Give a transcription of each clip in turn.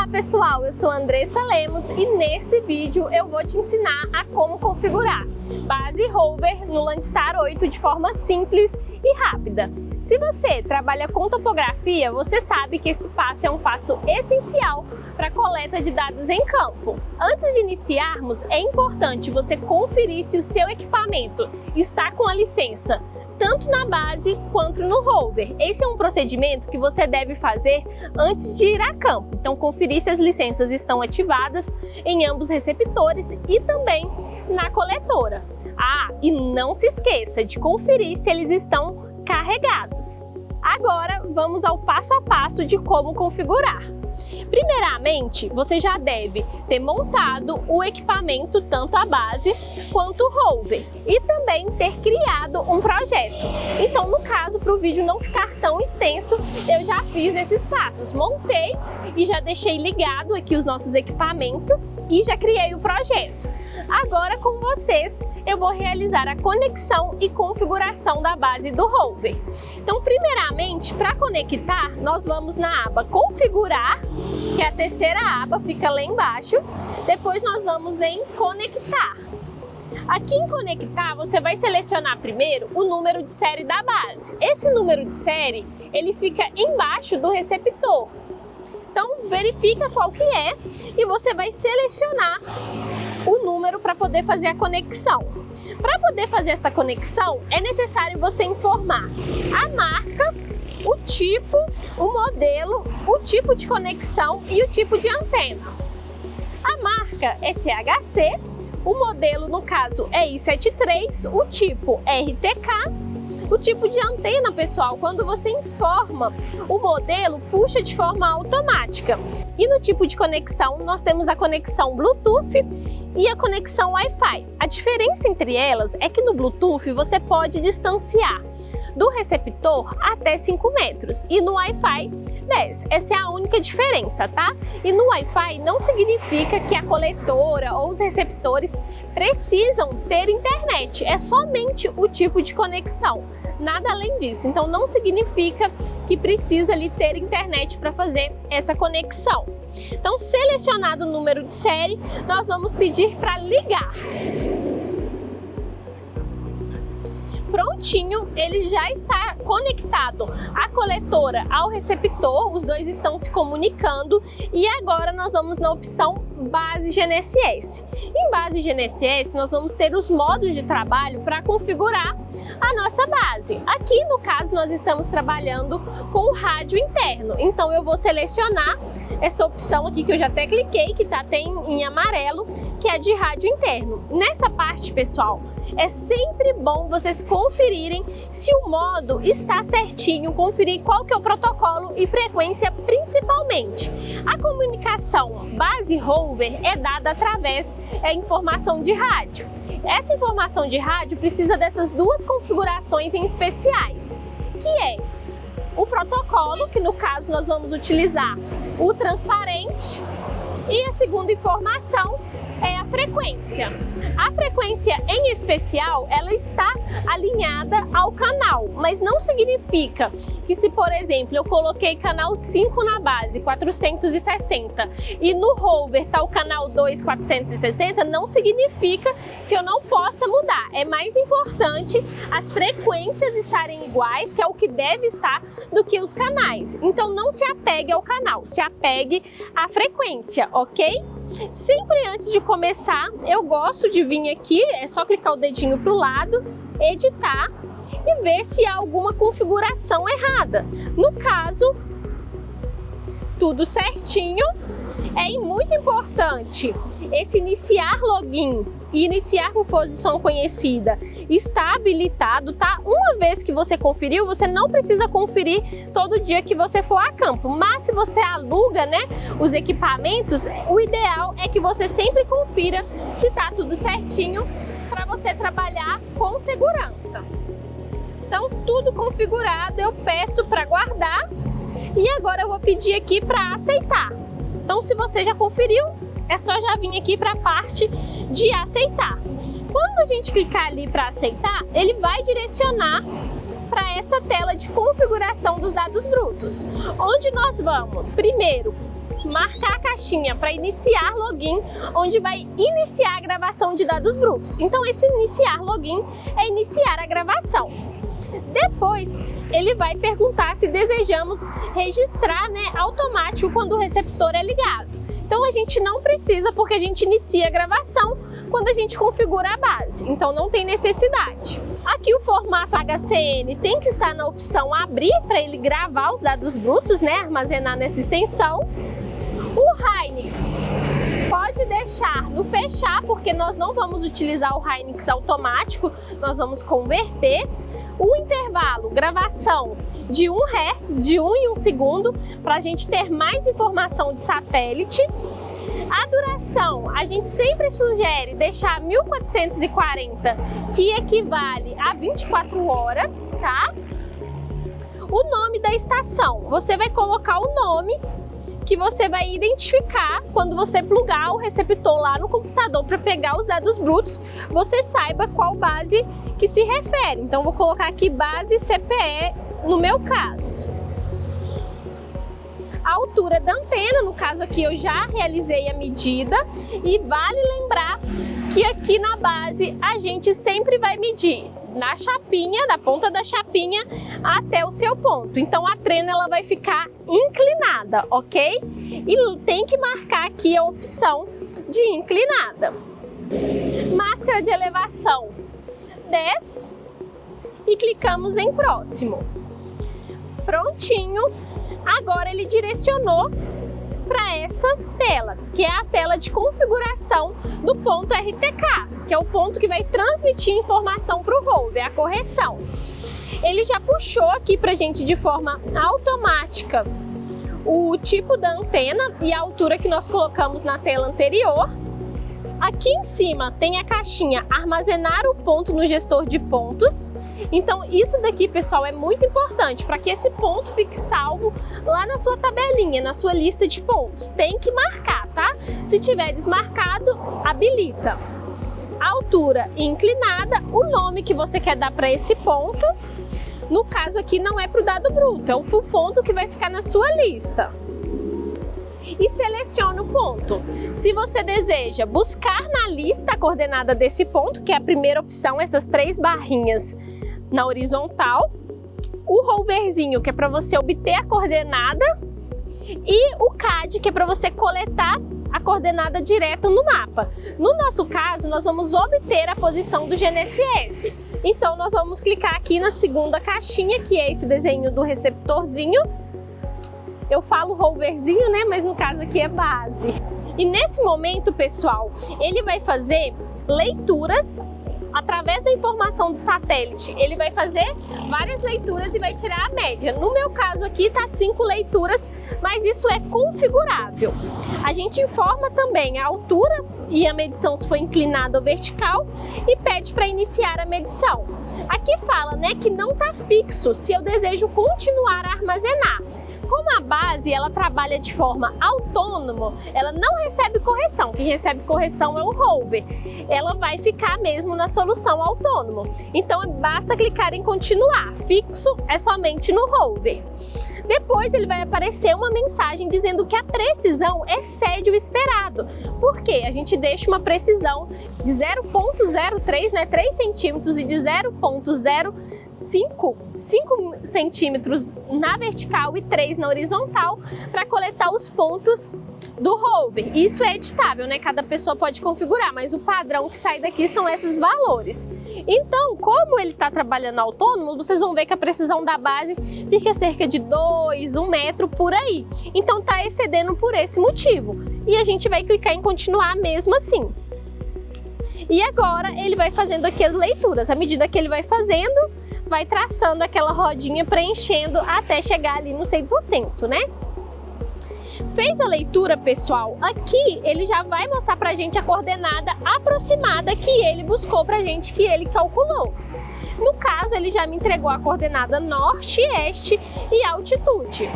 Olá pessoal, eu sou Andressa Lemos e neste vídeo eu vou te ensinar a como configurar base rover no Landstar 8 de forma simples e rápida. Se você trabalha com topografia, você sabe que esse passo é um passo essencial para a coleta de dados em campo. Antes de iniciarmos, é importante você conferir se o seu equipamento está com a licença tanto na base quanto no rover. Esse é um procedimento que você deve fazer antes de ir a campo. Então, conferir se as licenças estão ativadas em ambos receptores e também na coletora. E não se esqueça de conferir se eles estão carregados. Agora, vamos ao passo a passo de como configurar. Primeiramente, você já deve ter montado o equipamento, tanto a base quanto o rover, e também ter criado um projeto. Então, no caso, para o vídeo não ficar tão extenso, eu já fiz esses passos. Montei e já deixei ligado aqui os nossos equipamentos e já criei o projeto. Agora, com vocês, eu vou realizar a conexão e configuração da base do rover. Então, primeiramente, para conectar, nós vamos na aba Configurar, que é a terceira aba, fica lá embaixo. Depois nós vamos em Conectar. Aqui em Conectar, você vai selecionar primeiro o número de série da base. Esse número de série, ele fica embaixo do receptor. Então, verifica qual que é e você vai selecionar o número para poder fazer a conexão. Para poder fazer essa conexão, é necessário você informar a marca, o tipo, o modelo, o tipo de conexão e o tipo de antena. A marca é CHC, o modelo, no caso, é I73, o tipo é RTK. O tipo de antena, pessoal, quando você informa o modelo, puxa de forma automática. E no tipo de conexão, nós temos a conexão Bluetooth e a conexão Wi-Fi. A diferença entre elas é que no Bluetooth você pode distanciar do receptor até 5 metros e no Wi-Fi 10. Essa é a única diferença, tá? E no Wi-Fi não significa que a coletora ou os receptores precisam ter internet, é somente o tipo de conexão, nada além disso. Então não significa que precisa ali ter internet para fazer essa conexão. Então, selecionado o número de série, nós vamos pedir para ligar. Prontinho, ele já está conectado a coletora ao receptor, os dois estão se comunicando e agora nós vamos na opção base GNSS. Em base GNSS nós vamos ter os modos de trabalho para configurar a nossa base. Aqui no caso nós estamos trabalhando com o rádio interno, então eu vou selecionar essa opção aqui que eu já até cliquei, que tá até em amarelo, que é de rádio interno. Nessa parte, pessoal, é sempre bom vocês conferirem se o modo está certinho, conferir qual que é o protocolo e frequência principalmente. A comunicação base rover é dada através da informação de rádio. Essa informação de rádio precisa dessas duas configurações em especiais, que é o protocolo, que no caso nós vamos utilizar o transparente, e a segunda informação é a frequência. A frequência em especial, ela está alinhada ao canal, mas não significa que se, por exemplo, eu coloquei canal 5 na base, 460, e no rover está o canal 2, 460, não significa que eu não possa mudar. É mais importante as frequências estarem iguais, que é o que deve estar, do que os canais. Então não se apegue ao canal, se apegue à frequência, ok? Sempre antes de começar, eu gosto de vir aqui, é só clicar o dedinho para o lado, editar e ver se há alguma configuração errada. No caso, tudo certinho. É muito importante esse iniciar login e iniciar por posição conhecida está habilitado, tá? Uma vez que você conferiu, você não precisa conferir todo dia que você for a campo, mas se você aluga, né, os equipamentos, o ideal é que você sempre confira se tá tudo certinho para você trabalhar com segurança. Então, tudo configurado, eu peço para guardar e agora eu vou pedir aqui para aceitar. Então, se você já conferiu, é só já vir aqui para a parte de aceitar. Quando a gente clicar ali para aceitar, ele vai direcionar para essa tela de configuração dos dados brutos, onde nós vamos primeiro marcar a caixinha para iniciar login, onde vai iniciar a gravação de dados brutos. Então esse iniciar login é iniciar a gravação. Depois ele vai perguntar se desejamos registrar, né, automático quando o receptor é ligado. Então a gente não precisa, porque a gente inicia a gravação quando a gente configura a base, então não tem necessidade. Aqui o formato HCN tem que estar na opção abrir para ele gravar os dados brutos, né, armazenar nessa extensão. O Hynix pode deixar no fechar, porque nós não vamos utilizar o Hynix automático, nós vamos converter. O intervalo, gravação de 1 Hz, de 1 em 1 segundo, para a gente ter mais informação de satélite. A duração, a gente sempre sugere deixar 1440, que equivale a 24 horas, tá? O nome da estação, você vai colocar o nome que você vai identificar quando você plugar o receptor lá no computador para pegar os dados brutos, você saiba qual base que se refere. Então vou colocar aqui base CPE no meu caso. A altura da antena, no caso aqui eu já realizei a medida, e vale lembrar que aqui na base a gente sempre vai medir na chapinha, da ponta da chapinha até o seu ponto. Então a trena ela vai ficar inclinada, ok? E tem que marcar aqui a opção de inclinada. Máscara de elevação 10 e clicamos em próximo. Prontinho. Agora ele direcionou para essa tela, que é a tela de configuração do ponto RTK, que é o ponto que vai transmitir informação para o rover, a correção. Ele já puxou aqui para a gente de forma automática o tipo da antena e a altura que nós colocamos na tela anterior. Aqui em cima tem a caixinha armazenar o ponto no gestor de pontos. Então isso daqui, pessoal, é muito importante para que esse ponto fique salvo lá na sua tabelinha, na sua lista de pontos. Tem que marcar, tá? Se tiver desmarcado, habilita. A altura inclinada, o nome que você quer dar para esse ponto. No caso aqui não é para o dado bruto, é o ponto que vai ficar na sua lista. E seleciona o ponto. Se você deseja buscar na lista a coordenada desse ponto, que é a primeira opção, essas 3 barrinhas na horizontal, o roverzinho, que é para você obter a coordenada, e o CAD, que é para você coletar a coordenada direta no mapa. No nosso caso, nós vamos obter a posição do GNSS. Então nós vamos clicar aqui na segunda caixinha, que é esse desenho do receptorzinho. Eu falo roverzinho, né? Mas no caso aqui é base. E nesse momento, pessoal, ele vai fazer leituras através da informação do satélite. Ele vai fazer várias leituras e vai tirar a média. No meu caso aqui tá 5 leituras, mas isso é configurável. A gente informa também a altura e a medição se foi inclinada ou vertical e pede para iniciar a medição. Aqui fala, né, que não tá fixo se eu desejo continuar a armazenar. Como a base ela trabalha de forma autônoma, ela não recebe correção. Quem recebe correção é o rover. Ela vai ficar mesmo na solução autônoma. Então basta clicar em continuar. Fixo é somente no rover. Depois ele vai aparecer uma mensagem dizendo que a precisão excede o esperado. Por quê? A gente deixa uma precisão de 0,03, né, 3 centímetros, e de 0,05 centímetros na vertical e 3 na horizontal para coletar os pontos do rover. Isso é editável, né? Cada pessoa pode configurar, mas o padrão que sai daqui são esses valores. Então, como ele está trabalhando autônomo, vocês vão ver que a precisão da base fica cerca de 2, 1 metro por aí. Então está excedendo por esse motivo. E a gente vai clicar em continuar mesmo assim. E agora ele vai fazendo aqui as leituras. À medida que ele vai fazendo, vai traçando aquela rodinha, preenchendo até chegar ali no 100%, né? Fez a leitura, pessoal, aqui ele já vai mostrar pra gente a coordenada aproximada que ele buscou pra gente, que ele calculou. No caso, ele já me entregou a coordenada norte, este e altitude.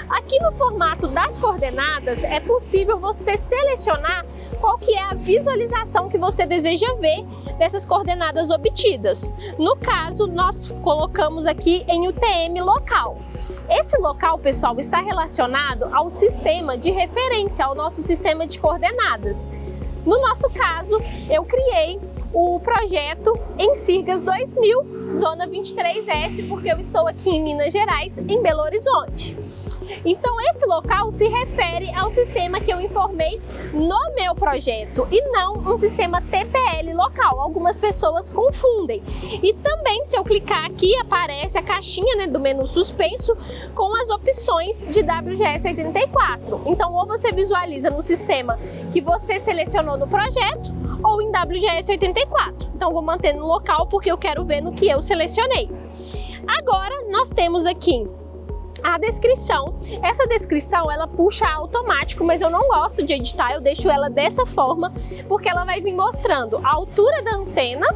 Aqui no formato das coordenadas é possível você selecionar qual que é a visualização que você deseja ver dessas coordenadas obtidas. No caso, nós colocamos aqui em UTM local. Esse local, pessoal, está relacionado ao sistema de referência, ao nosso sistema de coordenadas. No nosso caso, eu criei o projeto em Sirgas 2000, Zona 23S, porque eu estou aqui em Minas Gerais, em Belo Horizonte. Então esse local se refere ao sistema que eu informei no meu projeto e não um sistema TPL local. Algumas pessoas confundem. E também, se eu clicar aqui, aparece a caixinha, né, do menu suspenso com as opções de WGS 84. Então ou você visualiza no sistema que você selecionou no projeto ou em WGS 84. Então vou manter no local porque eu quero ver no que eu selecionei. Agora nós temos aqui a descrição. Essa descrição ela puxa automático, mas eu não gosto de editar, eu deixo ela dessa forma, porque ela vai vir mostrando a altura da antena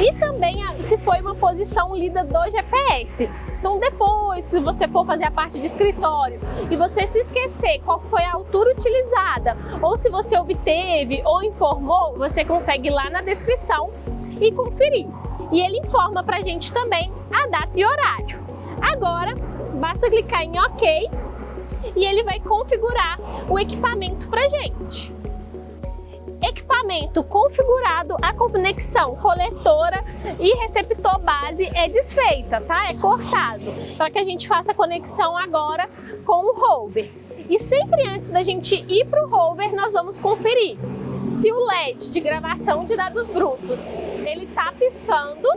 e também se foi uma posição lida do GPS. Então depois, se você for fazer a parte de escritório e você se esquecer qual foi a altura utilizada, ou se você obteve ou informou, você consegue ir lá na descrição e conferir. E ele informa pra gente também a data e horário. Agora, basta clicar em OK e ele vai configurar o equipamento pra gente. Equipamento configurado, a conexão coletora e receptor base é desfeita, tá? É cortado, para que a gente faça a conexão agora com o rover. E sempre antes da gente ir para o rover, nós vamos conferir se o LED de gravação de dados brutos ele tá piscando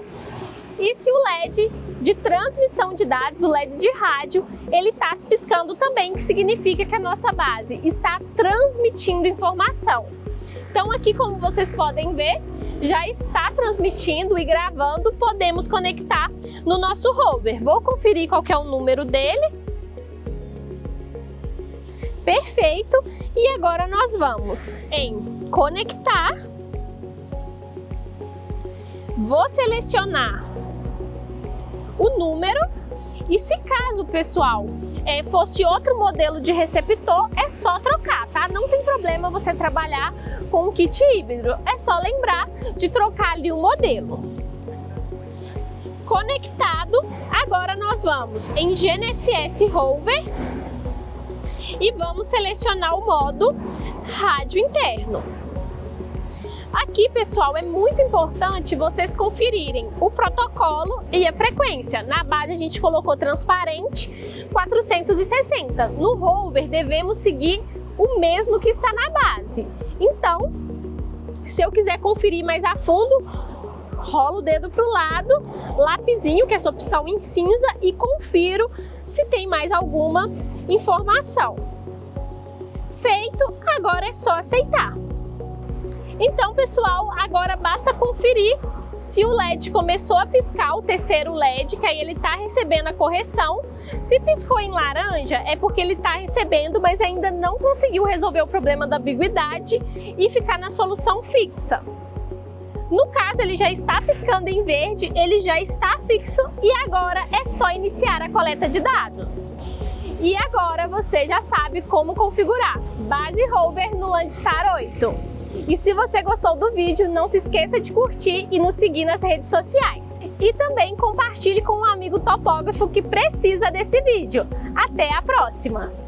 e se o LED de transmissão de dados, o LED de rádio, ele está piscando também, que significa que a nossa base está transmitindo informação. Então aqui, como vocês podem ver, já está transmitindo e gravando, podemos conectar no nosso rover. Vou conferir qual que é o número dele. Perfeito! E agora nós vamos em conectar. Vou selecionar o número e se caso, pessoal, fosse outro modelo de receptor, é só trocar, tá? Não tem problema você trabalhar com um kit híbrido, é só lembrar de trocar ali o modelo. Conectado, agora nós vamos em GNSS Rover e vamos selecionar o modo rádio interno. Aqui, pessoal, é muito importante vocês conferirem o protocolo e a frequência. Na base a gente colocou transparente 460. No rover devemos seguir o mesmo que está na base. Então, se eu quiser conferir mais a fundo, rolo o dedo para o lado, lapisinho, que é essa opção em cinza, e confiro se tem mais alguma informação. Feito, agora é só aceitar. Então, pessoal, agora basta conferir se o LED começou a piscar, o terceiro LED, que aí ele está recebendo a correção. Se piscou em laranja, é porque ele está recebendo, mas ainda não conseguiu resolver o problema da ambiguidade e ficar na solução fixa. No caso, ele já está piscando em verde, ele já está fixo e agora é só iniciar a coleta de dados. E agora você já sabe como configurar base rover no Landstar 8. E se você gostou do vídeo, não se esqueça de curtir e nos seguir nas redes sociais. E também compartilhe com um amigo topógrafo que precisa desse vídeo. Até a próxima!